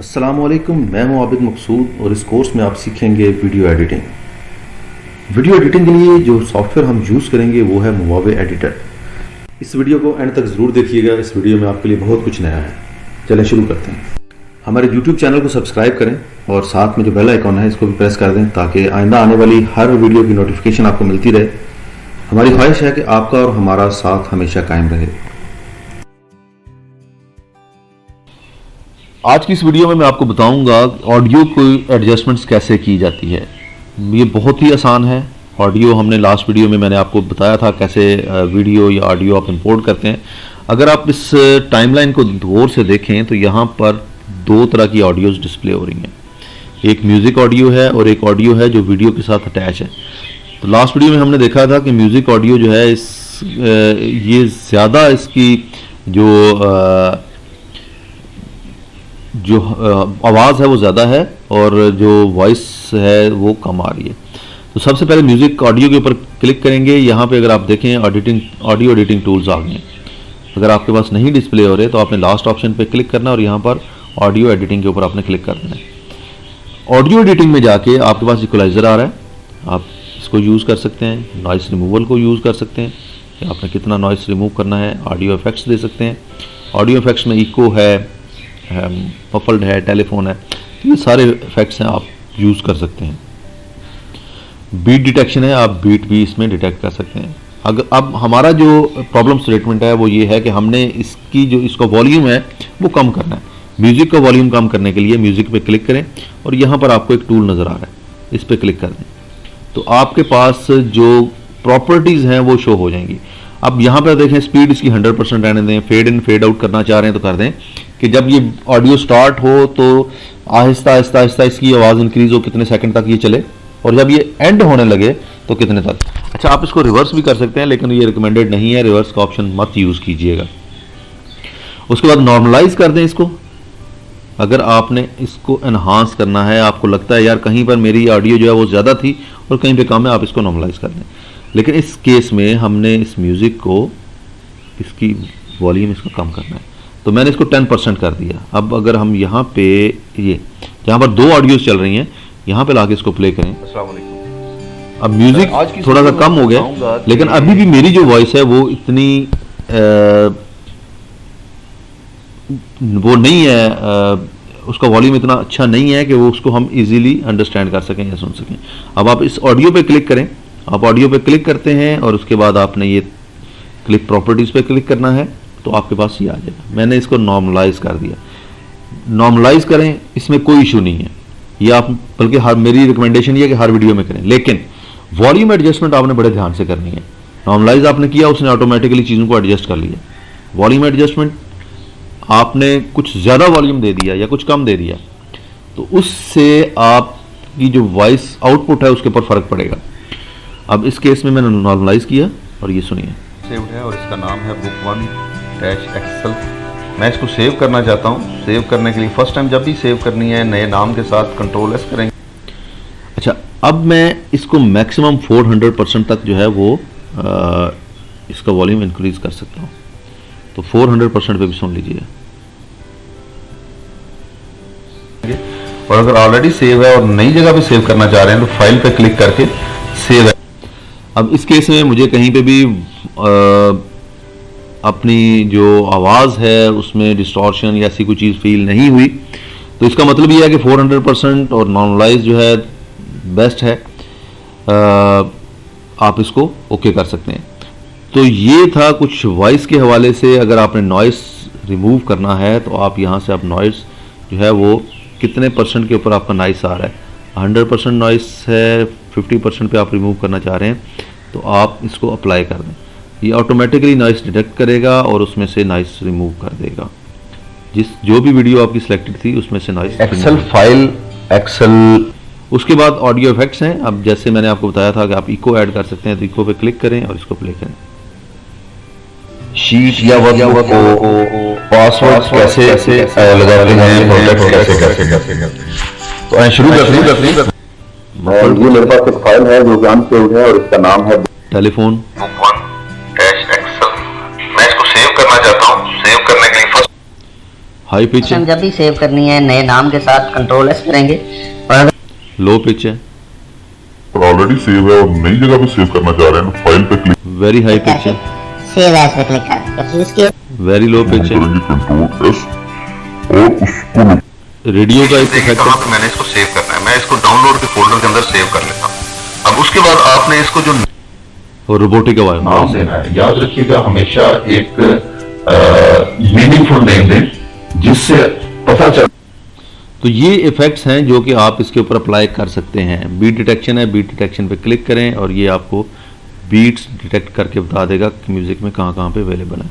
अस्सलामुअलैकुम, मैं हूं आबिद मकसूद और इस कोर्स में आप सीखेंगे वीडियो एडिटिंग। वीडियो एडिटिंग के लिए जो सॉफ्टवेयर हम यूज़ करेंगे वो है मोवावे एडिटर। इस वीडियो को एंड तक ज़रूर देखिएगा, इस वीडियो में आपके लिए बहुत कुछ नया है। चलें शुरू करते हैं। हमारे यूट्यूब चैनल को सब्सक्राइब करें और साथ में जो बेल आइकॉन है इसको भी प्रेस कर दें ताकि आइंदा आने वाली हर वीडियो की नोटिफिकेशन आपको मिलती रहे। हमारी ख्वाहिश है कि आपका और हमारा साथ हमेशा कायम रहे। आज की इस वीडियो में मैं आपको बताऊंगा ऑडियो की एडजस्टमेंट्स कैसे की जाती है। ये बहुत ही आसान है। ऑडियो हमने लास्ट वीडियो में मैंने आपको बताया था कैसे वीडियो या ऑडियो आप इंपोर्ट करते हैं। अगर आप इस टाइमलाइन को गौर से देखें तो यहाँ पर दो तरह की ऑडियोज़ डिस्प्ले हो रही हैं। एक म्यूज़िक ऑडियो है और एक ऑडियो है जो वीडियो के साथ अटैच है। तो लास्ट वीडियो में हमने देखा था कि म्यूज़िक ऑडियो जो है ये ज़्यादा इसकी जो आवाज़ है वो ज़्यादा है और जो वॉइस है वो कम आ रही है। तो सबसे पहले म्यूज़िक ऑडियो के ऊपर क्लिक करेंगे। यहाँ पे अगर आप देखें ऑडियो एडिटिंग टूल्स आ गए हैं। अगर आपके पास नहीं डिस्प्ले हो रहे तो आपने लास्ट ऑप्शन पे क्लिक करना और यहाँ पर ऑडियो एडिटिंग के ऊपर आपने क्लिक कर देना है। ऑडियो एडिटिंग में जाके आपके पास इक्वलाइज़र आ रहा है, आप इसको यूज़ कर सकते हैं। नॉइस रिमूवल को यूज़ कर सकते हैं कि आपने कितना नॉइस रिमूव करना है। ऑडियो इफेक्ट्स दे सकते हैं। ऑडियो इफेक्ट्स में इको है, मफल्ड है, टेलीफोन है, ये सारे इफेक्ट्स हैं, आप यूज़ कर सकते हैं। बीट डिटेक्शन है, आप बीट भी इसमें डिटेक्ट कर सकते हैं। अब हमारा जो प्रॉब्लम स्टेटमेंट है वो ये है कि हमने इसका वॉल्यूम है वो कम करना है। म्यूज़िक का वॉल्यूम कम करने के लिए म्यूज़िक पे क्लिक करें और यहाँ पर आपको एक टूल नज़र आ रहा है, इस पर क्लिक कर दें तो आपके पास जो प्रॉपर्टीज़ हैं वो शो हो जाएंगी। अब यहाँ पर देखें स्पीड इसकी 100% रहने दें। फेड इन फेड आउट करना चाह रहे हैं तो कर दें कि जब ये ऑडियो स्टार्ट हो तो आहिस्ता आहिस्ता आहिस्ता इसकी आवाज़ इंक्रीज़ हो, कितने सेकंड तक ये चले, और जब ये एंड होने लगे तो कितने तक। अच्छा, आप इसको रिवर्स भी कर सकते हैं लेकिन ये रिकमेंडेड नहीं है, रिवर्स का ऑप्शन मत यूज़ कीजिएगा। उसके बाद नॉर्मलाइज कर दें इसको। अगर आपने इसको एनहांस करना है, आपको लगता है यार कहीं पर मेरी ऑडियो जो है वो ज़्यादा थी और कहीं पर कम है, आप इसको नॉर्मलाइज कर दें। लेकिन इस केस में हमने इस म्यूज़िक को इसकी वॉल्यूम इसका कम करना है तो मैंने इसको 10% कर दिया। अब अगर हम यहाँ पे जहाँ पर दो ऑडियोज चल रही हैं यहाँ पे लाके इसको प्ले करें, अब म्यूज़िक थोड़ा सा कम हो गया लेकिन अभी भी मेरी जो वॉइस है वो इतनी वो नहीं है, उसका वॉल्यूम इतना अच्छा नहीं है कि वो उसको हम इजीली अंडरस्टैंड कर सकें या सुन सकें। अब आप इस ऑडियो पे क्लिक करें। आप ऑडियो पे क्लिक करते हैं और उसके बाद आपने ये क्लिक प्रॉपर्टीज़ पे क्लिक करना है तो आपके पास ये आ जाएगा। मैंने इसको नॉर्मलाइज कर दिया। नॉर्मलाइज करें, इसमें कोई इशू नहीं है। ये आप बल्कि मेरी रिकमेंडेशन ये है कि हर वीडियो में करें, लेकिन वॉल्यूम एडजस्टमेंट आपने बड़े ध्यान से करनी है। नॉर्मलाइज आपने किया, उसने ऑटोमेटिकली चीज़ों को एडजस्ट कर लिया। वॉल्यूम एडजस्टमेंट आपने कुछ ज़्यादा वॉल्यूम दे दिया या कुछ कम दे दिया तो उससे आपकी जो वॉइस आउटपुट है उसके ऊपर फ़र्क पड़ेगा। अब इस केस में मैंने नॉर्मलाइज किया और ये सुनिए सेव्ड है और इसका नाम है book1-excel। मैं इसको सेव करना चाहता हूँ। सेव करने के लिए फर्स्ट टाइम जब भी सेव करनी है नए नाम के साथ Ctrl+S करेंगे। अच्छा, अब मैं इसको मैक्सिमम 400% तक जो है वो इसका वॉल्यूम इंक्रीज कर सकता हूँ तो 400% पे भी सुन लीजिए। और अगर ऑलरेडी सेव है और नई जगह पे सेव करना चाह रहे हैं तो फाइल पे क्लिक करके सेव है। अब इस केस में मुझे कहीं पे भी अपनी जो आवाज़ है उसमें डिस्टॉर्शन या ऐसी कोई चीज़ फील नहीं हुई तो इसका मतलब ये है कि 400% और नॉर्मलाइज जो है बेस्ट है। आप इसको ओके कर सकते हैं। तो ये था कुछ वॉइस के हवाले से। अगर आपने नॉइस रिमूव करना है तो आप यहाँ से आप नॉइस जो है वो कितने % के ऊपर आपका नॉइस आ रहा है। 100% नॉइस है, 50% पे आप रिमूव करना चाह रहे हैं तो आप इसको अप्लाई कर दें। ये ऑटोमेटिकली नॉइस डिटेक्ट करेगा और उसमें से नॉइस रिमूव कर देगा। जो भी वीडियो आपकी सिलेक्टेड थी उसमें से नॉइस एक्सेल फाइल एक्सेल। उसके बाद ऑडियो इफेक्ट्स हैं। अब जैसे मैंने आपको बताया था कि आप इको ऐड कर सकते हैं तो इको पे क्लिक करें और इसको प्ले करें। शीट या वर्कबुक को पासवर्ड कैसे लगाते हैं, प्रोटेक्ट कैसे करते हैं। तो शुरू कर ये मेरे पास एक फाइल है जो अनसेव्ड है और इसका नाम है टेलीफोन book1-excel। मैं इसको सेव करना चाहता हूँ। सेव करने के लिए फर्स्ट हाई पिच हम है, जब भी सेव करनी है नए नाम के साथ कंट्रोल एस करेंगे और अगर लो पिच है, पर ऑलरेडी सेव है और नई जगह पे सेव करना चाह रहे हैं, फाइल पे क्लिक वेरी हाई पिच है, सेव एज पे क्लिक करें। इसके वेरी लो पिच है, करेंगे कंट्रोल एस और उसको रेडियो का एक इफेक्ट कहाँ है, पे मैंने इसको सेव करना है, मैं इसको डाउनलोड के फोल्डर के अंदर सेव कर लेता हूँ। अब उसके बाद आपने इसको जो और रोबोटिक आवाज नाम देना है। याद रखिएगा हमेशा एक मीनिंगफुल नेम दें जिससे पता चल। तो ये इफेक्ट्स हैं जो कि आप इसके ऊपर अप्लाई कर सकते हैं। बीट डिटेक्शन है, बीट डिटेक्शन पे क्लिक करें और ये आपको बीट्स डिटेक्ट करके बता देगा कि म्यूजिक में कहाँ कहाँ पे अवेलेबल है।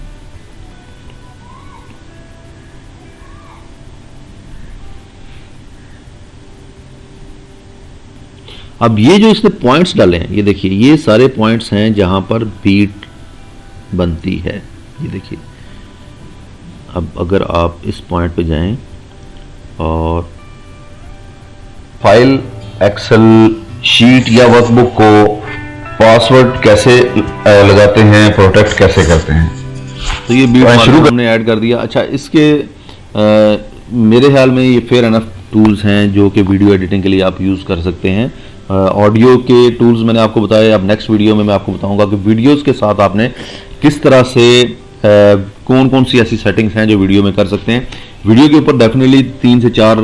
अब ये जो इसने पॉइंट्स डाले हैं, ये देखिए ये सारे पॉइंट्स हैं जहां पर बीट बनती है। ये देखिए, अब अगर आप इस पॉइंट पे जाएं और फाइल, एक्सेल शीट या वर्कबुक को पासवर्ड कैसे लगाते हैं, प्रोटेक्ट कैसे करते हैं, तो ये बीट तो शुरू मार्कर हमने ऐड कर दिया। अच्छा, इसके मेरे ख्याल में ये फेयर एनफ टूल्स हैं जो कि वीडियो एडिटिंग के लिए आप यूज़ कर सकते हैं। ऑडियो के टूल्स मैंने आपको बताया। अब नेक्स्ट वीडियो में मैं आपको बताऊंगा कि वीडियोस के साथ आपने किस तरह से कौन कौन सी ऐसी सेटिंग्स हैं जो वीडियो में कर सकते हैं। वीडियो के ऊपर डेफिनेटली 3 से 4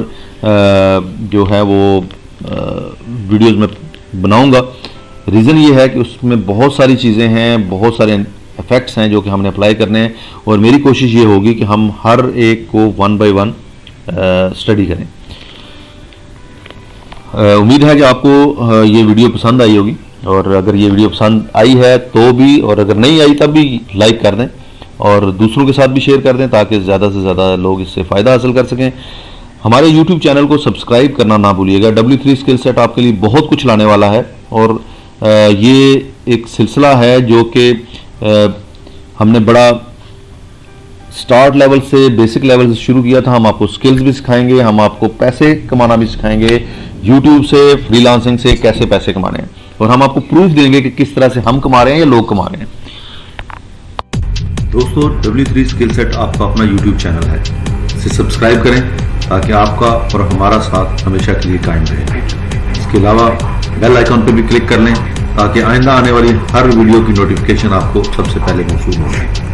जो है वो वीडियोस में बनाऊंगा। रीज़न ये है कि उसमें बहुत सारी चीज़ें हैं, बहुत सारे इफेक्ट्स हैं जो कि हमने अप्लाई करने हैं और मेरी कोशिश ये होगी कि हम हर एक को 1 बाय 1 स्टडी करें। उम्मीद है कि आपको ये वीडियो पसंद आई होगी और अगर ये वीडियो पसंद आई है तो भी, और अगर नहीं आई तब भी लाइक कर दें और दूसरों के साथ भी शेयर कर दें ताकि ज़्यादा से ज़्यादा लोग इससे फ़ायदा हासिल कर सकें। हमारे YouTube चैनल को सब्सक्राइब करना ना भूलिएगा। W3 स्किल सेट आपके लिए बहुत कुछ लाने वाला है और ये एक सिलसिला है जो कि हमने बड़ा स्टार्ट लेवल से, बेसिक लेवल से शुरू किया था। हम आपको स्किल्स भी सिखाएंगे, हम आपको पैसे कमाना भी सिखाएंगे, YouTube से, फ्रीलांसिंग से कैसे पैसे कमाने हैं और हम आपको प्रूफ देंगे कि किस तरह से हम कमा रहे हैं या लोग कमा रहे हैं। दोस्तों, W3 स्किल सेट आपका अपना YouTube चैनल है, इसे सब्सक्राइब करें ताकि आपका और हमारा साथ हमेशा के लिए कायम रहे। इसके अलावा बेल आइकॉन पर भी क्लिक कर लें ताकि आइंदा आने वाली हर वीडियो की नोटिफिकेशन आपको सबसे पहले मौसूल हो।